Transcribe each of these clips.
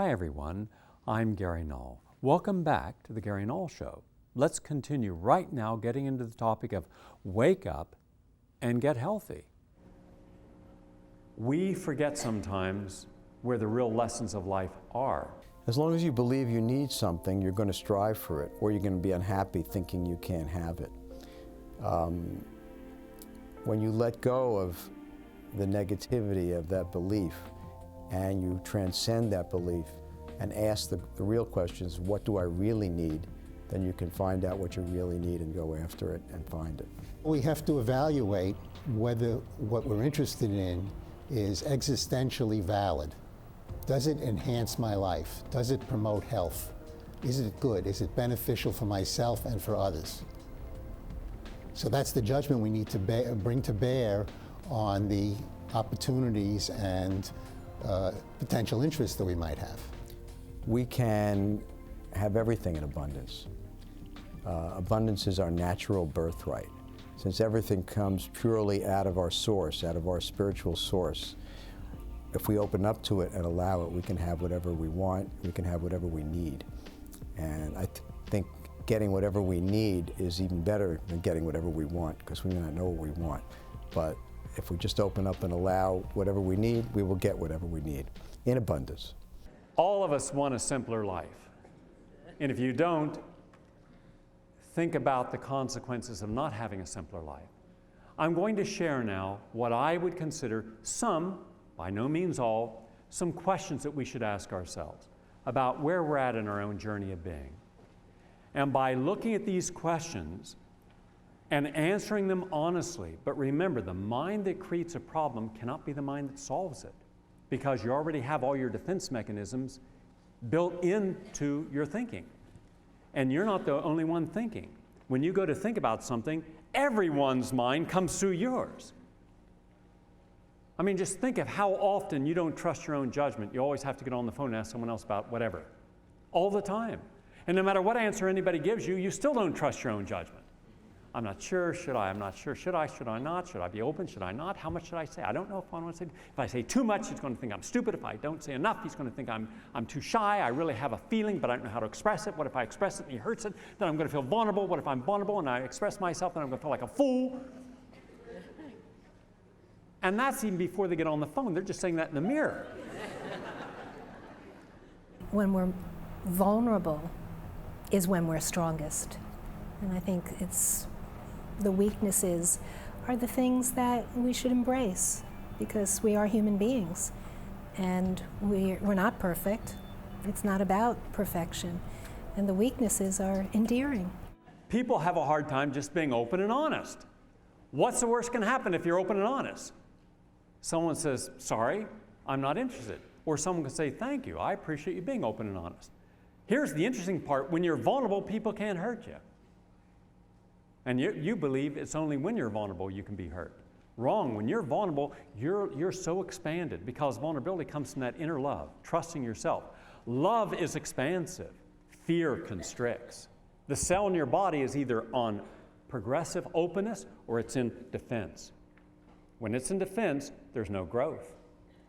Hi everyone, I'm Gary Null. Welcome back to the Gary Null Show. Let's continue right now getting into the topic of wake up and get healthy. We forget sometimes where the real lessons of life are. As long as you believe you need something, you're going to strive for it, or you're going to be unhappy thinking you can't have it. When you let go of the negativity of that belief and you transcend that belief and ask the real questions, what do I really need? Then you can find out what you really need and go after it and find it. We have to evaluate whether what we're interested in is existentially valid. Does it enhance my life? Does it promote health? Is it good? Is it beneficial for myself and for others? So that's the judgment we need to bring to bear on the opportunities and potential interests that we might have. We can have everything in abundance. Abundance is our natural birthright. Since everything comes purely out of our source, out of our spiritual source, if we open up to it and allow it, we can have whatever we want, we can have whatever we need. And I think getting whatever we need is even better than getting whatever we want, because we may not know what we want. But if we just open up and allow whatever we need, we will get whatever we need in abundance. All of us want a simpler life. And if you don't, think about the consequences of not having a simpler life. I'm going to share now what I would consider some, by no means all, some questions that we should ask ourselves about where we're at in our own journey of being. And by looking at these questions and answering them honestly, but remember, the mind that creates a problem cannot be the mind that solves it, because you already have all your defense mechanisms built into your thinking. And you're not the only one thinking. When you go to think about something, everyone's mind comes through yours. I mean, just think of how often you don't trust your own judgment. You always have to get on the phone and ask someone else about whatever. All the time. And no matter what answer anybody gives you, you still don't trust your own judgment. I'm not sure, should I? I'm not sure, should I not? Should I be open, should I not? How much should I say? I don't know if I want to say. If I say too much, he's going to think I'm stupid. If I don't say enough, he's going to think I'm too shy. I really have a feeling, but I don't know how to express it. What if I express it and he hurts it? Then I'm going to feel vulnerable. What if I'm vulnerable and I express myself, then I'm going to feel like a fool? And that's even before they get on the phone. They're just saying that in the mirror. When we're vulnerable is when we're strongest. And I think the weaknesses are the things that we should embrace, because we are human beings and we're not perfect. It's not about perfection. And the weaknesses are endearing. People have a hard time just being open and honest. What's the worst going to happen if you're open and honest? Someone says, sorry, I'm not interested. Or someone can say, thank you, I appreciate you being open and honest. Here's the interesting part. When you're vulnerable, people can't hurt you. And you believe it's only when you're vulnerable you can be hurt. Wrong. When you're vulnerable, you're so expanded, because vulnerability comes from that inner love, trusting yourself. Love is expansive. Fear constricts. The cell in your body is either on progressive openness or it's in defense. When it's in defense, there's no growth.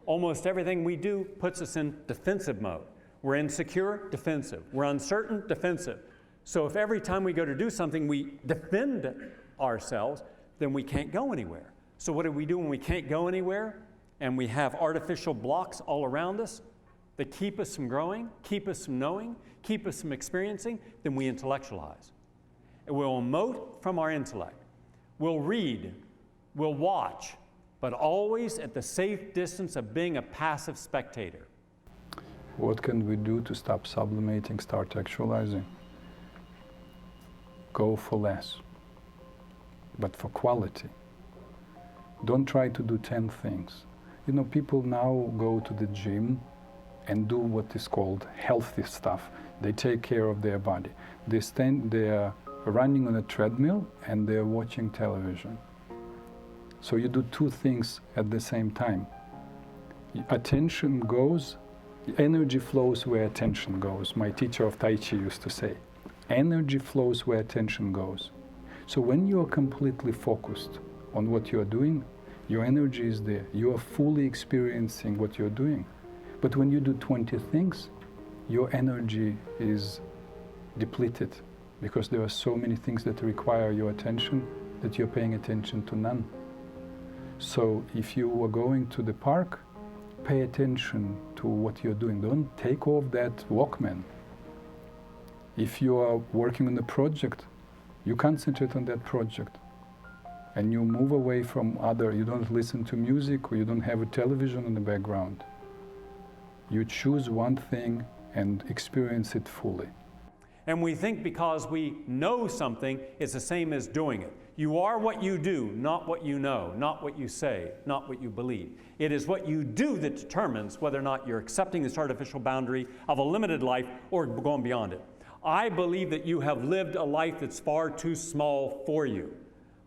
Almost everything we do puts us in defensive mode. We're insecure, defensive. We're uncertain, defensive. So if every time we go to do something we defend ourselves, then we can't go anywhere. So what do we do when we can't go anywhere and we have artificial blocks all around us that keep us from growing, keep us from knowing, keep us from experiencing? Then we intellectualize. And we'll emote from our intellect. We'll read, we'll watch, but always at the safe distance of being a passive spectator. What can we do to stop sublimating, start actualizing? Go for less, but for quality. Don't try to do 10 things. You know, people now go to the gym and do what is called healthy stuff. They take care of their body. They're running on a treadmill and they're watching television. So you do two things at the same time. Attention goes, energy flows where attention goes. My teacher of Tai Chi used to say, energy flows where attention goes. So when you are completely focused on what you are doing, your energy is there. You are fully experiencing what you're doing. But when you do 20 things, your energy is depleted because there are so many things that require your attention that you're paying attention to none. So if you are going to the park, pay attention to what you're doing. Don't take off that Walkman. If you are working on a project, you concentrate on that project and you move away from you don't listen to music or you don't have a television in the background. You choose one thing and experience it fully. And we think because we know something, it's the same as doing it. You are what you do, not what you know, not what you say, not what you believe. It is what you do that determines whether or not you're accepting this artificial boundary of a limited life or going beyond it. I believe that you have lived a life that's far too small for you.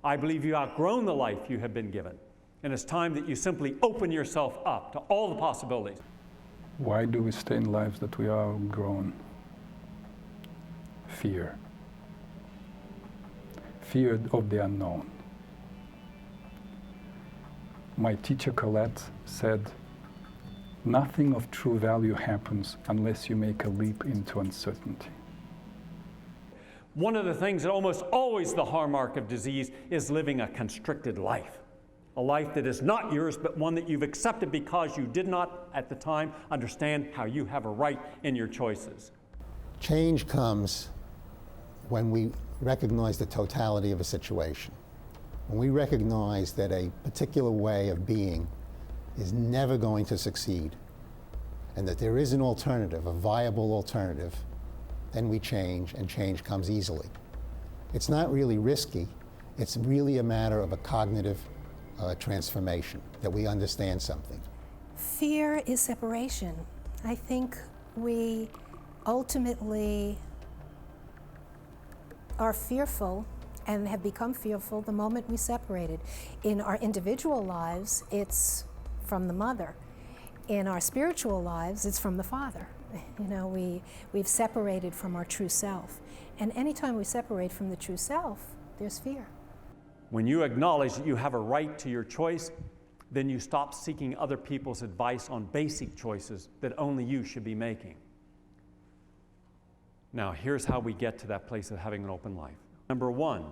I believe you've outgrown the life you have been given. And it's time that you simply open yourself up to all the possibilities. Why do we stay in lives that we are outgrown? Fear. Fear of the unknown. My teacher Colette said, nothing of true value happens unless you make a leap into uncertainty. One of the things that almost always the hallmark of disease is living a constricted life. A life that is not yours, but one that you've accepted because you did not, at the time, understand how you have a right in your choices. Change comes when we recognize the totality of a situation. When we recognize that a particular way of being is never going to succeed, and that there is an alternative, a viable alternative, then we change, and change comes easily. It's not really risky. It's really a matter of a cognitive transformation, that we understand something. Fear is separation. I think we ultimately are fearful and have become fearful the moment we separated. In our individual lives, it's from the mother. In our spiritual lives, it's from the Father. You know, we've separated from our true self. And anytime we separate from the true self, there's fear. When you acknowledge that you have a right to your choice, then you stop seeking other people's advice on basic choices that only you should be making. Now, here's how we get to that place of having an open life. Number one,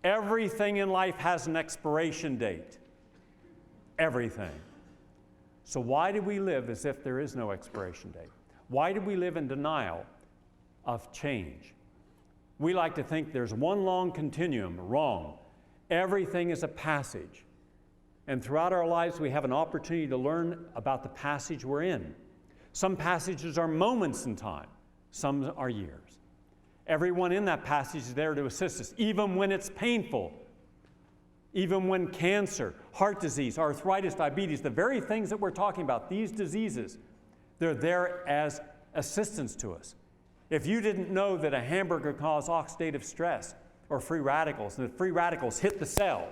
everything in life has an expiration date. Everything. So why do we live as if there is no expiration date? Why do we live in denial of change? We like to think there's one long continuum. Wrong. Everything is a passage. And throughout our lives, we have an opportunity to learn about the passage we're in. Some passages are moments in time. Some are years. Everyone in that passage is there to assist us, even when it's painful, even when cancer, heart disease, arthritis, diabetes, the very things that we're talking about, these diseases, they're there as assistance to us. If you didn't know that a hamburger caused oxidative stress or free radicals, and the free radicals hit the cell,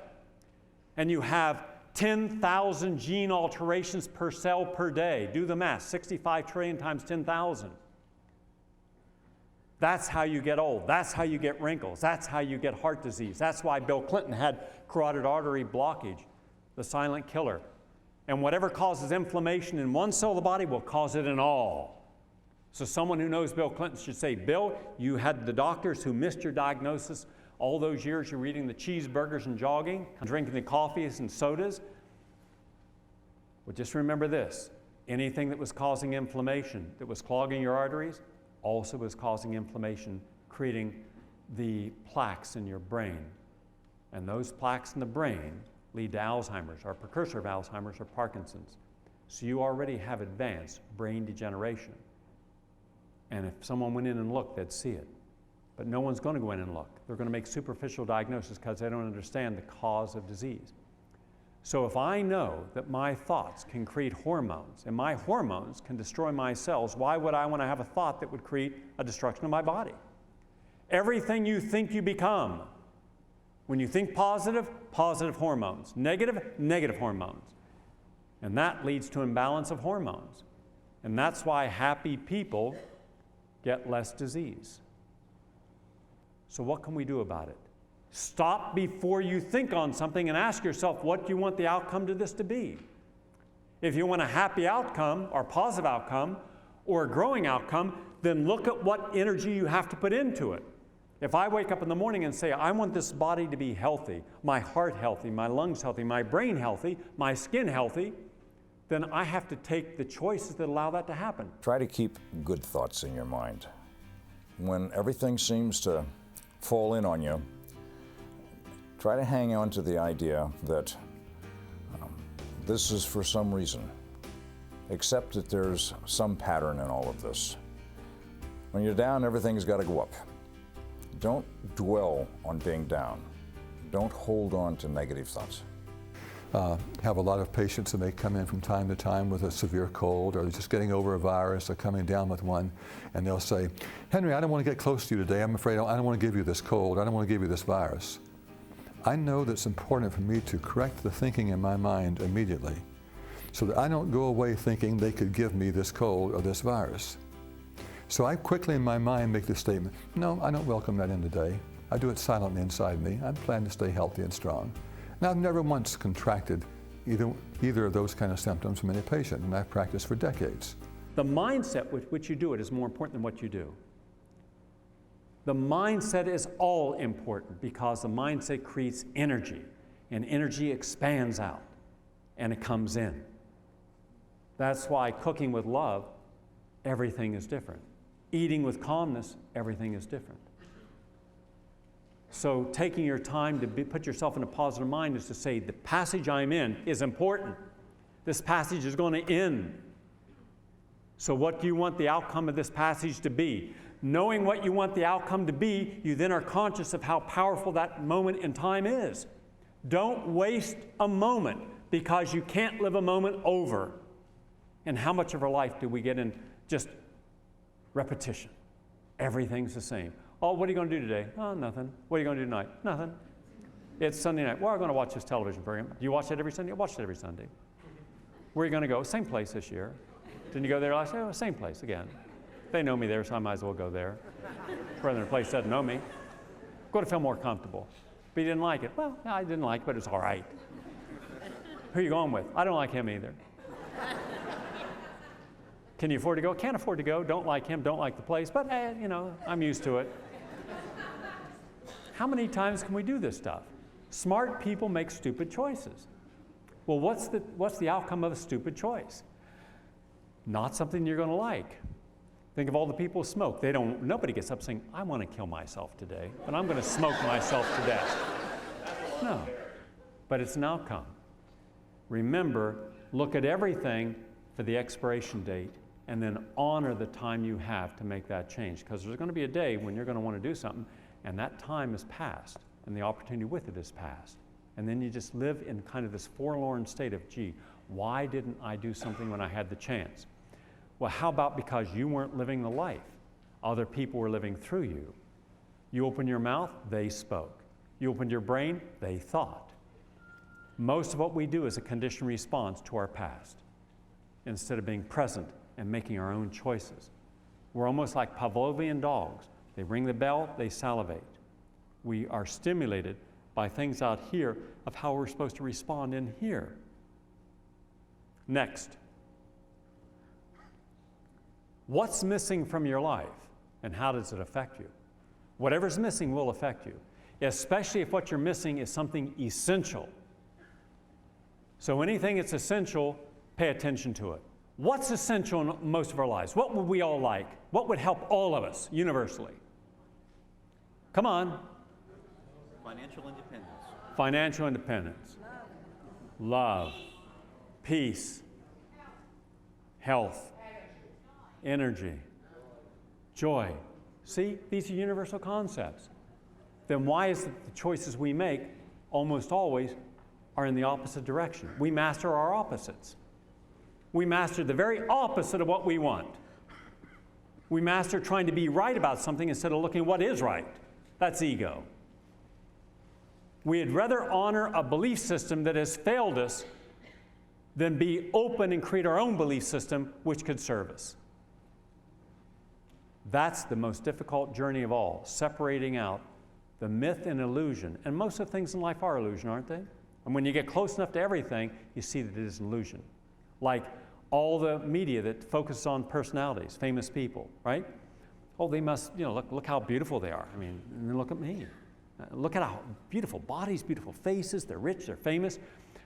and you have 10,000 gene alterations per cell per day, do the math, 65 trillion times 10,000. That's how you get old. That's how you get wrinkles. That's how you get heart disease. That's why Bill Clinton had carotid artery blockage, the silent killer. And whatever causes inflammation in one cell of the body will cause it in all. So someone who knows Bill Clinton should say, Bill, you had the doctors who missed your diagnosis all those years you're eating the cheeseburgers and jogging, drinking the coffees and sodas. Well, just remember this. Anything that was causing inflammation, that was clogging your arteries, also was causing inflammation, creating the plaques in your brain. And those plaques in the brain lead to Alzheimer's, or precursor of Alzheimer's, or Parkinson's. So you already have advanced brain degeneration. And if someone went in and looked, they'd see it. But no one's going to go in and look. They're going to make superficial diagnosis because they don't understand the cause of disease. So if I know that my thoughts can create hormones, and my hormones can destroy my cells, why would I want to have a thought that would create a destruction of my body? Everything you think you become. When you think positive, positive hormones. Negative, negative hormones. And that leads to imbalance of hormones. And that's why happy people get less disease. So what can we do about it? Stop before you think on something and ask yourself, what do you want the outcome to this to be? If you want a happy outcome or positive outcome or a growing outcome, then look at what energy you have to put into it. If I wake up in the morning and say, I want this body to be healthy, my heart healthy, my lungs healthy, my brain healthy, my skin healthy, then I have to take the choices that allow that to happen. Try to keep good thoughts in your mind. When everything seems to fall in on you, try to hang on to the idea that this is for some reason. Accept that there's some pattern in all of this. When you're down, everything's got to go up. Don't dwell on being down. Don't hold on to negative thoughts. Have a lot of patients and they come in from time to time with a severe cold or just getting over a virus or coming down with one, and they'll say, Henry, I don't want to get close to you today. I'm afraid I don't want to give you this cold. I don't want to give you this virus. I know that it's important for me to correct the thinking in my mind immediately so that I don't go away thinking they could give me this cold or this virus. So I quickly in my mind make the statement, no, I don't welcome that in today. I do it silently inside me. I plan to stay healthy and strong. Now, I've never once contracted either of those kind of symptoms from any patient, and I've practiced for decades. The mindset with which you do it is more important than what you do. The mindset is all important because the mindset creates energy, and energy expands out, and it comes in. That's why cooking with love, everything is different. Eating with calmness, everything is different. So taking your time to put yourself in a positive mind is to say, the passage I'm in is important. This passage is going to end. So what do you want the outcome of this passage to be? Knowing what you want the outcome to be, you then are conscious of how powerful that moment in time is. Don't waste a moment because you can't live a moment over. And how much of our life do we get in just repetition? Everything's the same. Oh, what are you going to do today? Oh, nothing. What are you going to do tonight? Nothing. It's Sunday night. Well, we're going to watch this television program. Do you watch it every Sunday? I watch it every Sunday. Where are you going to go? Same place this year. Didn't you go there last year? Oh, same place again. They know me there, so I might as well go there. Rather than a place that doesn't know me. Going to feel more comfortable. But you didn't like it. Well, I didn't like it, but it's all right. Who are you going with? I don't like him either. Can you afford to go? Can't afford to go. Don't like him. Don't like the place. But, you know, I'm used to it. How many times can we do this stuff? Smart people make stupid choices. Well, what's the outcome of a stupid choice? Not something you're going to like. Think of all the people who smoke. Nobody gets up saying, I want to kill myself today, but I'm going to smoke myself to death. No, but it's an outcome. Remember, look at everything for the expiration date and then honor the time you have to make that change, because there's going to be a day when you're going to want to do something and that time is past and the opportunity with it is past. And then you just live in kind of this forlorn state of, gee, why didn't I do something when I had the chance? Well, how about because you weren't living the life? Other people were living through you. You opened your mouth, they spoke. You opened your brain, they thought. Most of what we do is a conditioned response to our past, instead of being present and making our own choices. We're almost like Pavlovian dogs. They ring the bell, they salivate. We are stimulated by things out here of how we're supposed to respond in here. Next. What's missing from your life and how does it affect you? Whatever's missing will affect you, especially if what you're missing is something essential. So anything that's essential, pay attention to it. What's essential in most of our lives? What would we all like? What would help all of us universally? Come on. Financial independence. Financial independence. Love. Peace. Health. Energy. Joy. See, these are universal concepts. Then why is it the choices we make almost always are in the opposite direction? We master our opposites. We master the very opposite of what we want. We master trying to be right about something instead of looking at what is right. That's ego. We'd rather honor a belief system that has failed us than be open and create our own belief system which could serve us. That's the most difficult journey of all, separating out the myth and illusion. And most of the things in life are illusion, aren't they? And when you get close enough to everything, you see that it is an illusion. Like all the media that focuses on personalities, famous people, right? Oh, they must, you know, look how beautiful they are. I mean, and then look at me. Look at how beautiful bodies, beautiful faces, they're rich, they're famous.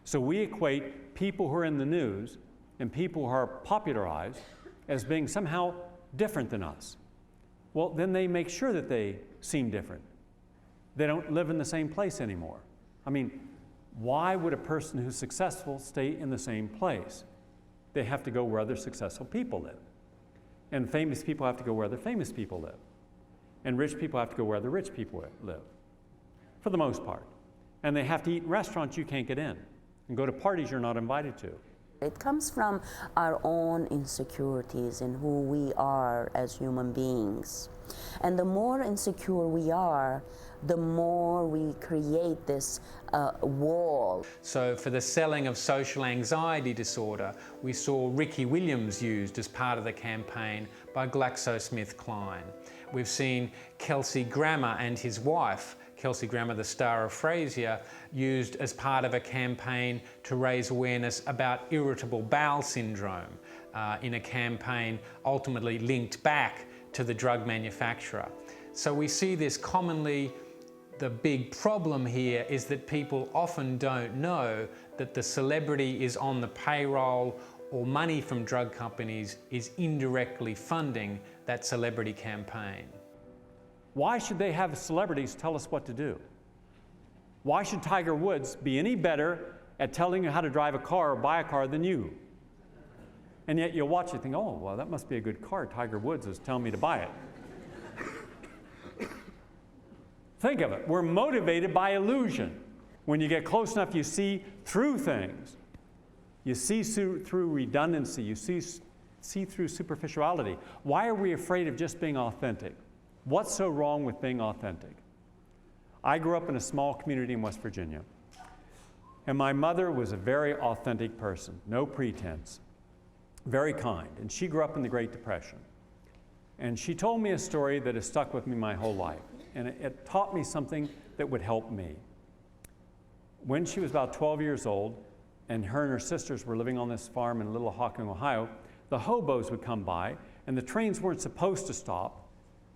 So we equate people who are in the news and people who are popularized as being somehow different than us. Well, then they make sure that they seem different. They don't live in the same place anymore. I mean, why would a person who's successful stay in the same place? They have to go where other successful people live. And famous people have to go where other famous people live. And rich people have to go where other rich people live, for the most part. And they have to eat in restaurants you can't get in, and go to parties you're not invited to. It comes from our own insecurities in who we are as human beings. And the more insecure we are, the more we create this wall. So for the selling of social anxiety disorder, we saw Ricky Williams used as part of the campaign by GlaxoSmithKline. We've seen Kelsey Grammer and his wife, Kelsey Grammer, the star of Frasier, used as part of a campaign to raise awareness about irritable bowel syndrome in a campaign ultimately linked back to the drug manufacturer. So we see this commonly. The big problem here is that people often don't know that the celebrity is on the payroll or money from drug companies is indirectly funding that celebrity campaign. Why should they have celebrities tell us what to do? Why should Tiger Woods be any better at telling you how to drive a car or buy a car than you? And yet you'll watch it and think, oh, well, that must be a good car. Tiger Woods is telling me to buy it. Think of it. We're motivated by illusion. When you get close enough, you see through things. You see through redundancy. You see through superficiality. Why are we afraid of just being authentic? What's so wrong with being authentic? I grew up in a small community in West Virginia. And my mother was a very authentic person, no pretense, very kind. And she grew up in the Great Depression. And she told me a story that has stuck with me my whole life. And it taught me something that would help me. When she was about 12 years old, and her sisters were living on this farm in Little Hocking, Ohio, the hobos would come by, and the trains weren't supposed to stop,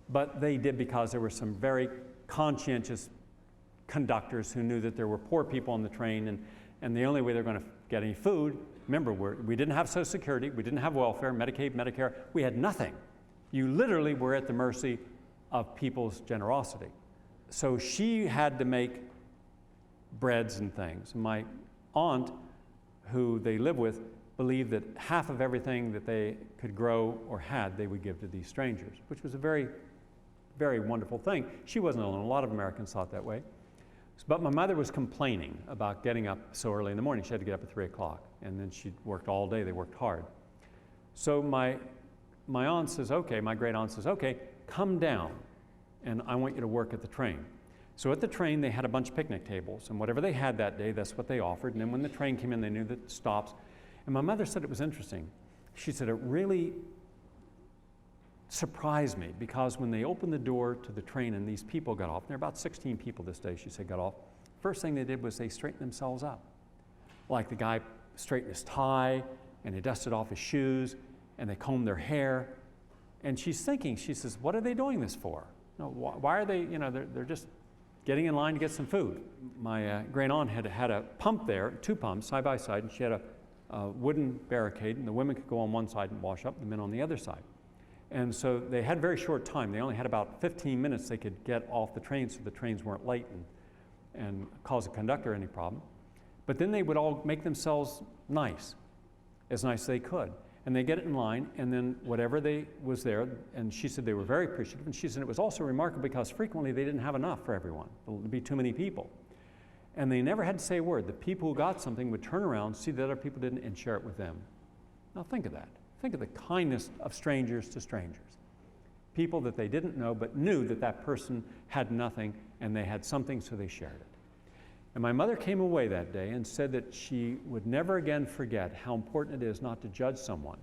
but they did because there were some very conscientious conductors who knew that there were poor people on the train, and the only way they're going to get any food, remember, we didn't have Social Security, we didn't have welfare, Medicaid, Medicare, we had nothing. You literally were at the mercy of people's generosity. So she had to make breads and things. My aunt, who they live with, believed that half of everything that they could grow or had, they would give to these strangers, which was a very, very wonderful thing. She wasn't alone. A lot of Americans thought that way. But my mother was complaining about getting up so early in the morning. She had to get up at 3 o'clock, and then she worked all day. They worked hard. So my aunt says, okay, my great aunt says, okay, come down, and I want you to work at the train. So at the train, they had a bunch of picnic tables, and whatever they had that day, that's what they offered. And then when the train came in, they knew that it stops. And my mother said it was interesting. She said it really surprised me, because when they opened the door to the train and these people got off, and there were about 16 people this day, she said, got off, first thing they did was they straightened themselves up. Like the guy straightened his tie, and they dusted off his shoes, and they combed their hair. And she's thinking, she says, what are they doing this for? No, why are they, they're just getting in line to get some food. My great aunt had a pump there, 2 pumps side by side, and she had a wooden barricade, and the women could go on one side and wash up, the men on the other side. And so they had very short time. They only had about 15 minutes they could get off the train so the trains weren't late and cause the conductor any problem. But then they would all make themselves nice as they could. And they get it in line, and then whatever was there, and she said they were very appreciative, and she said it was also remarkable because frequently they didn't have enough for everyone. There would be too many people. And they never had to say a word. The people who got something would turn around, see that other people didn't, and share it with them. Now think of that. Think of the kindness of strangers to strangers. People that they didn't know, but knew that that person had nothing, and they had something, so they shared it. And my mother came away that day and said that she would never again forget how important it is not to judge someone.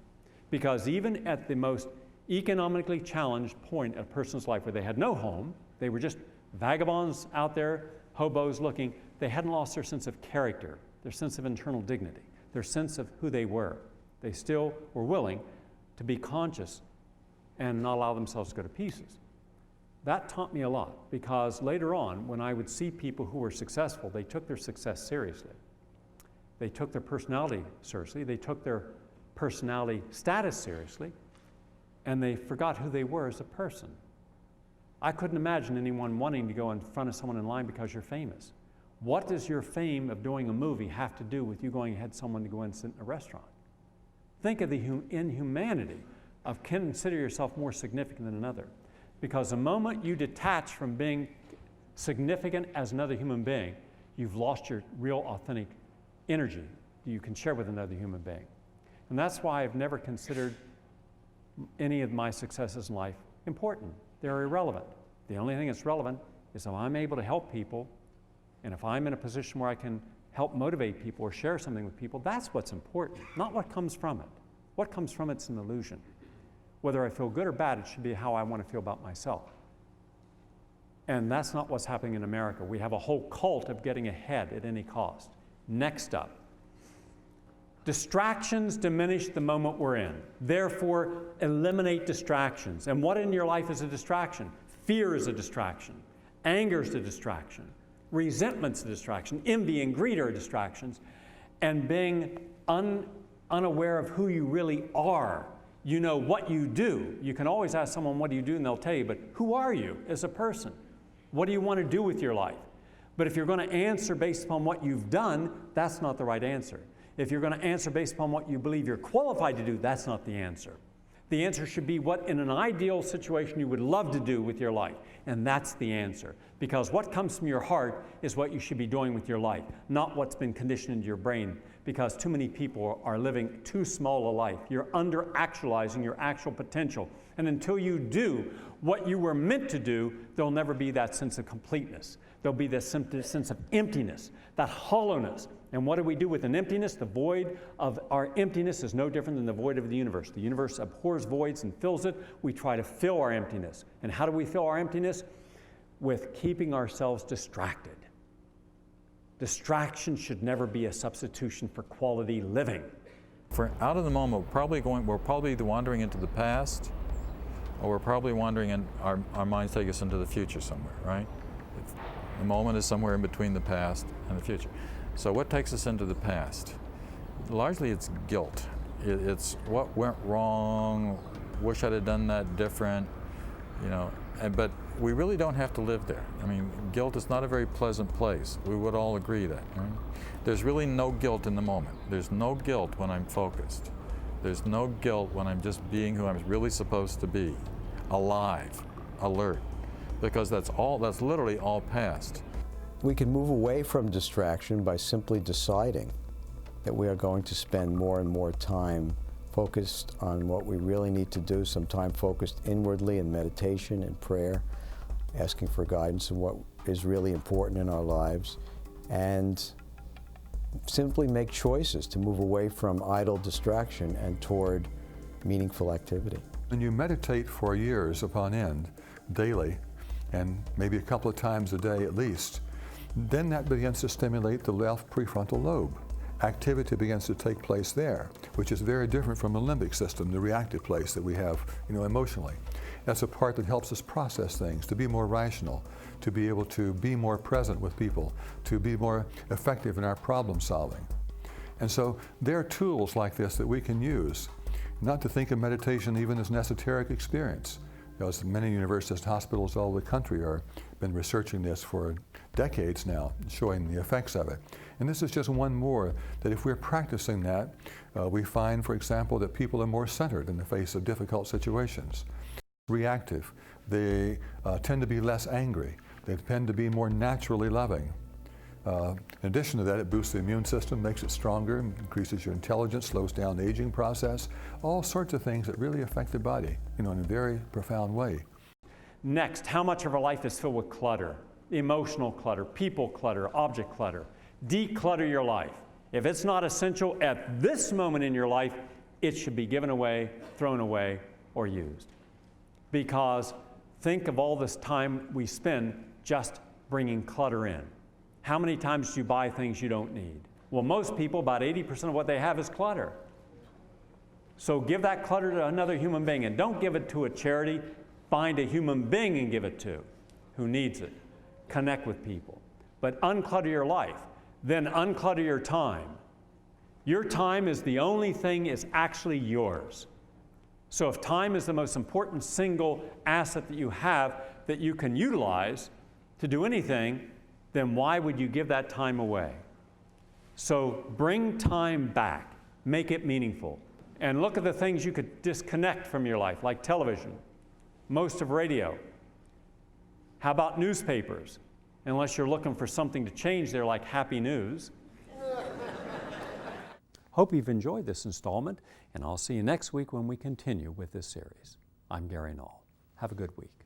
Because even at the most economically challenged point in a person's life where they had no home, they were just vagabonds out there, hobos looking, they hadn't lost their sense of character, their sense of internal dignity, their sense of who they were. They still were willing to be conscious and not allow themselves to go to pieces. That taught me a lot, because later on, when I would see people who were successful, they took their success seriously. They took their personality seriously. They took their personality status seriously, and they forgot who they were as a person. I couldn't imagine anyone wanting to go in front of someone in line because you're famous. What does your fame of doing a movie have to do with you going ahead someone to go and sit in a restaurant? Think of the inhumanity of consider yourself more significant than another. Because the moment you detach from being significant as another human being, you've lost your real authentic energy that you can share with another human being. And that's why I've never considered any of my successes in life important. They're irrelevant. The only thing that's relevant is if I'm able to help people, and if I'm in a position where I can help motivate people or share something with people, that's what's important, not what comes from it. What comes from it's an illusion. Whether I feel good or bad, it should be how I want to feel about myself. And that's not what's happening in America. We have a whole cult of getting ahead at any cost. Next up, distractions diminish the moment we're in. Therefore, eliminate distractions. And what in your life is a distraction? Fear is a distraction. Anger is a distraction. Resentment's a distraction. Envy and greed are distractions. And being unaware of who you really are. You know what you do. You can always ask someone, what do you do? And they'll tell you, but who are you as a person? What do you want to do with your life? But if you're going to answer based upon what you've done, that's not the right answer. If you're going to answer based upon what you believe you're qualified to do, that's not the answer. The answer should be what in an ideal situation you would love to do with your life. And that's the answer. Because what comes from your heart is what you should be doing with your life, not what's been conditioned into your brain. Because too many people are living too small a life. You're under-actualizing your actual potential. And until you do what you were meant to do, there'll never be that sense of completeness. There'll be this sense of emptiness, that hollowness. And what do we do with an emptiness? The void of our emptiness is no different than the void of the universe. The universe abhors voids and fills it. We try to fill our emptiness. And how do we fill our emptiness? With keeping ourselves distracted. Distraction should never be a substitution for quality living. For out of the moment, we're probably either wandering into the past, or we're probably wandering in, our minds take us into the future somewhere, right? The moment is somewhere in between the past and the future. So what takes us into the past? Largely it's guilt. It's what went wrong, wish I'd have done that different, you know, but we really don't have to live there. I mean, guilt is not a very pleasant place. We would all agree that, right? There's really no guilt in the moment. There's no guilt when I'm focused. There's no guilt when I'm just being who I'm really supposed to be, alive, alert, because that's literally all past. We can move away from distraction by simply deciding that we are going to spend more and more time focused on what we really need to do, some time focused inwardly in meditation and prayer, asking for guidance in what is really important in our lives, and simply make choices to move away from idle distraction and toward meaningful activity. When you meditate for years upon end, daily, and maybe a couple of times a day at least, then that begins to stimulate the left prefrontal lobe. Activity begins to take place there, which is very different from the limbic system, the reactive place that we have, emotionally. That's a part that helps us process things, to be more rational, to be able to be more present with people, to be more effective in our problem solving. And so there are tools like this that we can use, not to think of meditation even as an esoteric experience. As many universities and hospitals all over the country have been researching this for decades now, showing the effects of it. And this is just one more, that if we're practicing that, we find, for example, that people are more centered in the face of difficult situations. Reactive, they tend to be less angry. They tend to be more naturally loving. In addition to that, it boosts the immune system, makes it stronger, increases your intelligence, slows down the aging process, all sorts of things that really affect the body, in a very profound way. Next, how much of our life is filled with clutter? Emotional clutter, people clutter, object clutter. Declutter your life. If it's not essential at this moment in your life, it should be given away, thrown away, or used. Because think of all this time we spend just bringing clutter in. How many times do you buy things you don't need? Well, most people, about 80% of what they have is clutter. So give that clutter to another human being, and don't give it to a charity. Find a human being and give it to who needs it. Connect with people. But unclutter your life. Then unclutter your time. Your time is the only thing is actually yours. So if time is the most important single asset that you have that you can utilize to do anything, then why would you give that time away? So bring time back. Make it meaningful. And look at the things you could disconnect from your life, like television, most of radio. How about newspapers? Unless you're looking for something to change there, like Happy News. Hope you've enjoyed this installment, and I'll see you next week when we continue with this series. I'm Gary Null. Have a good week.